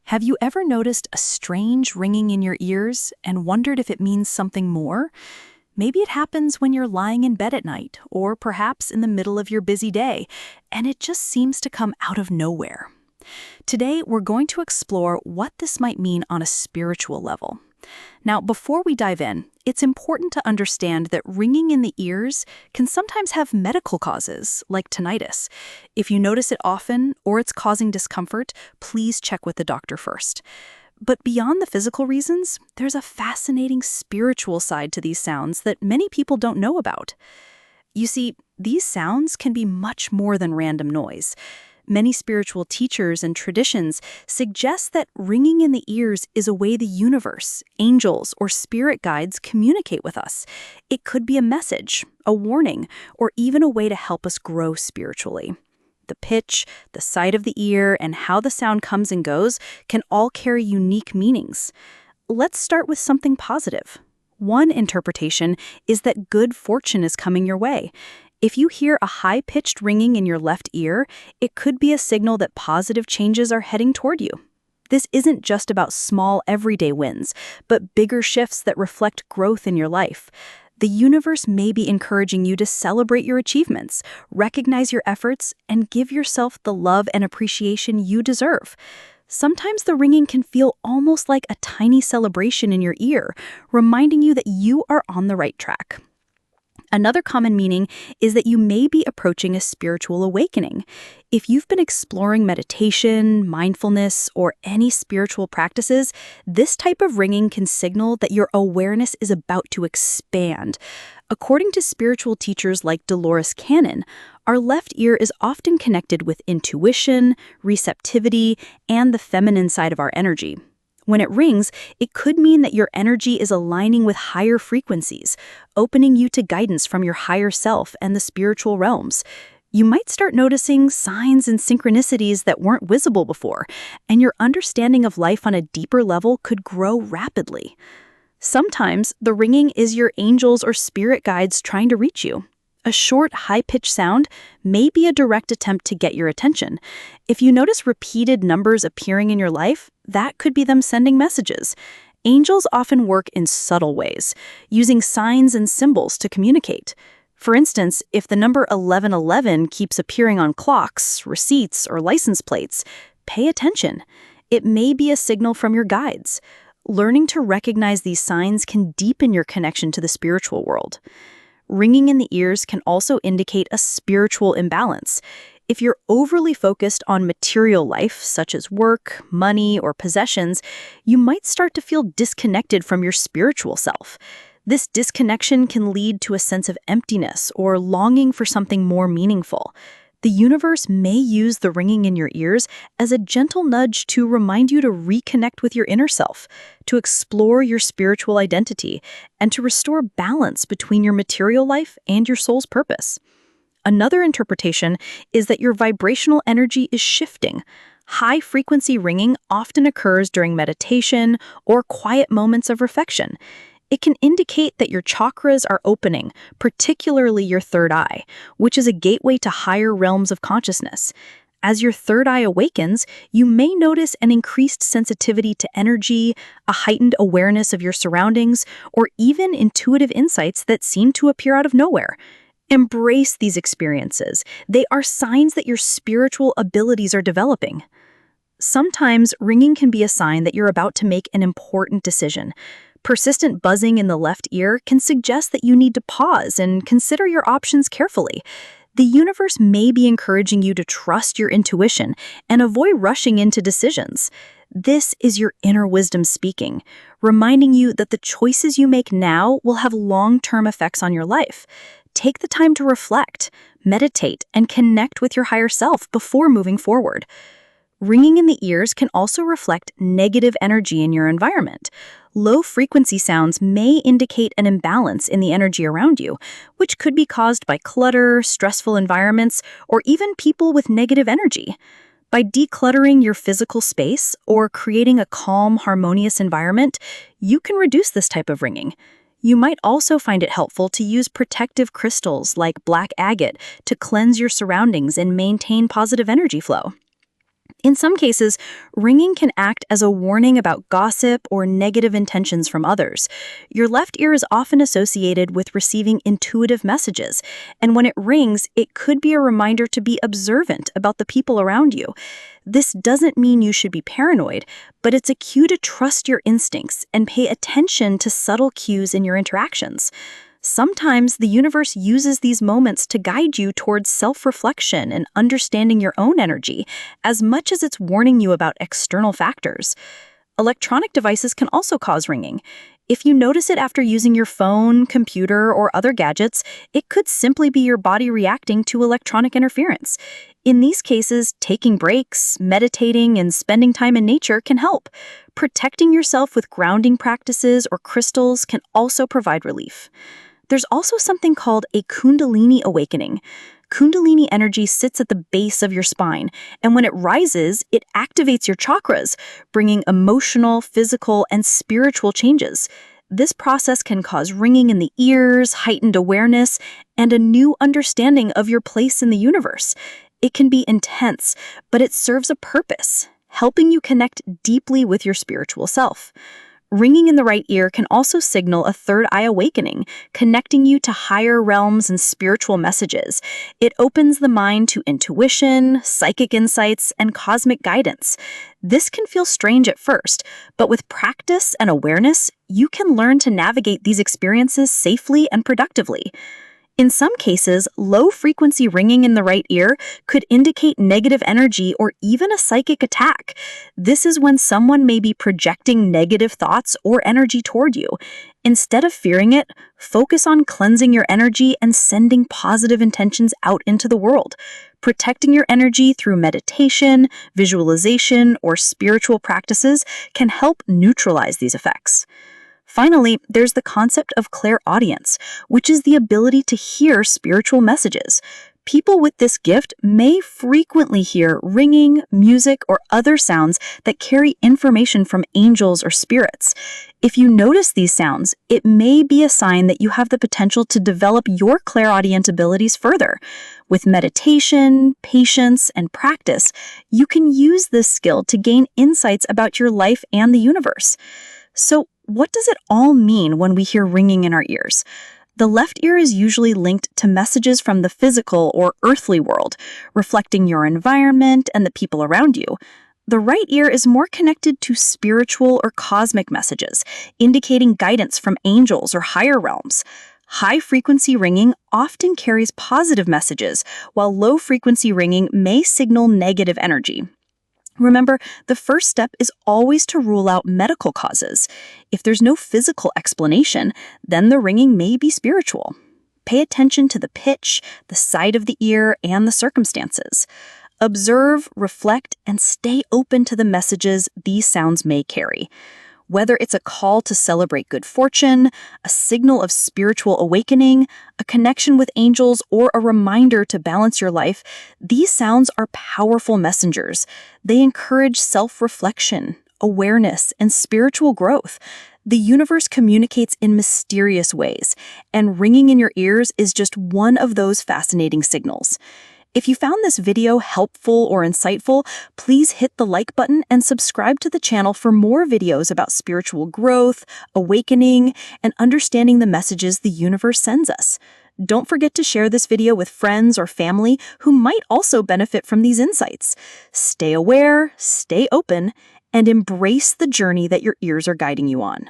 Have you ever noticed a strange ringing in your ears and wondered if it means something more? Maybe it happens when you're lying in bed at night, or perhaps in the middle of your busy day, and it just seems to come out of nowhere. Today, we're going to explore what this might mean on a spiritual level. Now, before we dive in, it's important to understand that ringing in the ears can sometimes have medical causes, like tinnitus. If you notice it often or it's causing discomfort, please check with the doctor first. But beyond the physical reasons, there's a fascinating spiritual side to these sounds that many people don't know about. You see, these sounds can be much more than random noise. Many spiritual teachers and traditions suggest that ringing in the ears is a way the universe, angels, or spirit guides communicate with us. It could be a message, a warning, or even a way to help us grow spiritually. The pitch, the side of the ear, and how the sound comes and goes can all carry unique meanings. Let's start with something positive. One interpretation is that good fortune is coming your way. If you hear a high-pitched ringing in your left ear, it could be a signal that positive changes are heading toward you. This isn't just about small everyday wins, but bigger shifts that reflect growth in your life. The universe may be encouraging you to celebrate your achievements, recognize your efforts, and give yourself the love and appreciation you deserve. Sometimes the ringing can feel almost like a tiny celebration in your ear, reminding you that you are on the right track. Another common meaning is that you may be approaching a spiritual awakening. If you've been exploring meditation, mindfulness, or any spiritual practices, this type of ringing can signal that your awareness is about to expand. According to spiritual teachers like Dolores Cannon, our left ear is often connected with intuition, receptivity, and the feminine side of our energy. When it rings, it could mean that your energy is aligning with higher frequencies, opening you to guidance from your higher self and the spiritual realms. You might start noticing signs and synchronicities that weren't visible before, and your understanding of life on a deeper level could grow rapidly. Sometimes, the ringing is your angels or spirit guides trying to reach you. A short, high-pitched sound may be a direct attempt to get your attention. If you notice repeated numbers appearing in your life, that could be them sending messages. Angels often work in subtle ways, using signs and symbols to communicate. For instance, if the number 1111 keeps appearing on clocks, receipts, or license plates, pay attention. It may be a signal from your guides. Learning to recognize these signs can deepen your connection to the spiritual world. Ringing in the ears can also indicate a spiritual imbalance. If you're overly focused on material life, such as work, money, or possessions, you might start to feel disconnected from your spiritual self. This disconnection can lead to a sense of emptiness or longing for something more meaningful. The universe may use the ringing in your ears as a gentle nudge to remind you to reconnect with your inner self, to explore your spiritual identity, and to restore balance between your material life and your soul's purpose. Another interpretation is that your vibrational energy is shifting. High-frequency ringing often occurs during meditation or quiet moments of reflection. It can indicate that your chakras are opening, particularly your third eye, which is a gateway to higher realms of consciousness. As your third eye awakens, you may notice an increased sensitivity to energy, a heightened awareness of your surroundings, or even intuitive insights that seem to appear out of nowhere. Embrace these experiences. They are signs that your spiritual abilities are developing. Sometimes ringing can be a sign that you're about to make an important decision. Persistent buzzing in the left ear can suggest that you need to pause and consider your options carefully. The universe may be encouraging you to trust your intuition and avoid rushing into decisions. This is your inner wisdom speaking, reminding you that the choices you make now will have long-term effects on your life. Take the time to reflect, meditate, and connect with your higher self before moving forward. Ringing in the ears can also reflect negative energy in your environment. Low-frequency sounds may indicate an imbalance in the energy around you, which could be caused by clutter, stressful environments, or even people with negative energy. By decluttering your physical space or creating a calm, harmonious environment, you can reduce this type of ringing. You might also find it helpful to use protective crystals like black agate to cleanse your surroundings and maintain positive energy flow. In some cases, ringing can act as a warning about gossip or negative intentions from others. Your left ear is often associated with receiving intuitive messages, and when it rings, it could be a reminder to be observant about the people around you. This doesn't mean you should be paranoid, but it's a cue to trust your instincts and pay attention to subtle cues in your interactions. Sometimes the universe uses these moments to guide you towards self-reflection and understanding your own energy, as much as it's warning you about external factors. Electronic devices can also cause ringing. If you notice it after using your phone, computer, or other gadgets, it could simply be your body reacting to electronic interference. In these cases, taking breaks, meditating, and spending time in nature can help. Protecting yourself with grounding practices or crystals can also provide relief. There's also something called a Kundalini awakening. Kundalini energy sits at the base of your spine, and when it rises, it activates your chakras, bringing emotional, physical, and spiritual changes. This process can cause ringing in the ears, heightened awareness, and a new understanding of your place in the universe. It can be intense, but it serves a purpose, helping you connect deeply with your spiritual self. Ringing in the right ear can also signal a third eye awakening, connecting you to higher realms and spiritual messages. It opens the mind to intuition, psychic insights, and cosmic guidance. This can feel strange at first, but with practice and awareness, you can learn to navigate these experiences safely and productively. In some cases, low-frequency ringing in the right ear could indicate negative energy or even a psychic attack. This is when someone may be projecting negative thoughts or energy toward you. Instead of fearing it, focus on cleansing your energy and sending positive intentions out into the world. Protecting your energy through meditation, visualization, or spiritual practices can help neutralize these effects. Finally, there's the concept of clairaudience, which is the ability to hear spiritual messages. People with this gift may frequently hear ringing, music, or other sounds that carry information from angels or spirits. If you notice these sounds, it may be a sign that you have the potential to develop your clairaudient abilities further. With meditation, patience, and practice, you can use this skill to gain insights about your life and the universe. So, what does it all mean when we hear ringing in our ears? The left ear is usually linked to messages from the physical or earthly world, reflecting your environment and the people around you. The right ear is more connected to spiritual or cosmic messages, indicating guidance from angels or higher realms. High-frequency ringing often carries positive messages, while low-frequency ringing may signal negative energy. Remember, the first step is always to rule out medical causes. If there's no physical explanation, then the ringing may be spiritual. Pay attention to the pitch, the side of the ear, and the circumstances. Observe, reflect, and stay open to the messages these sounds may carry. Whether it's a call to celebrate good fortune, a signal of spiritual awakening, a connection with angels, or a reminder to balance your life, these sounds are powerful messengers. They encourage self-reflection, awareness, and spiritual growth. The universe communicates in mysterious ways, and ringing in your ears is just one of those fascinating signals. If you found this video helpful or insightful, please hit the like button and subscribe to the channel for more videos about spiritual growth, awakening, and understanding the messages the universe sends us. Don't forget to share this video with friends or family who might also benefit from these insights. Stay aware, stay open, and embrace the journey that your ears are guiding you on.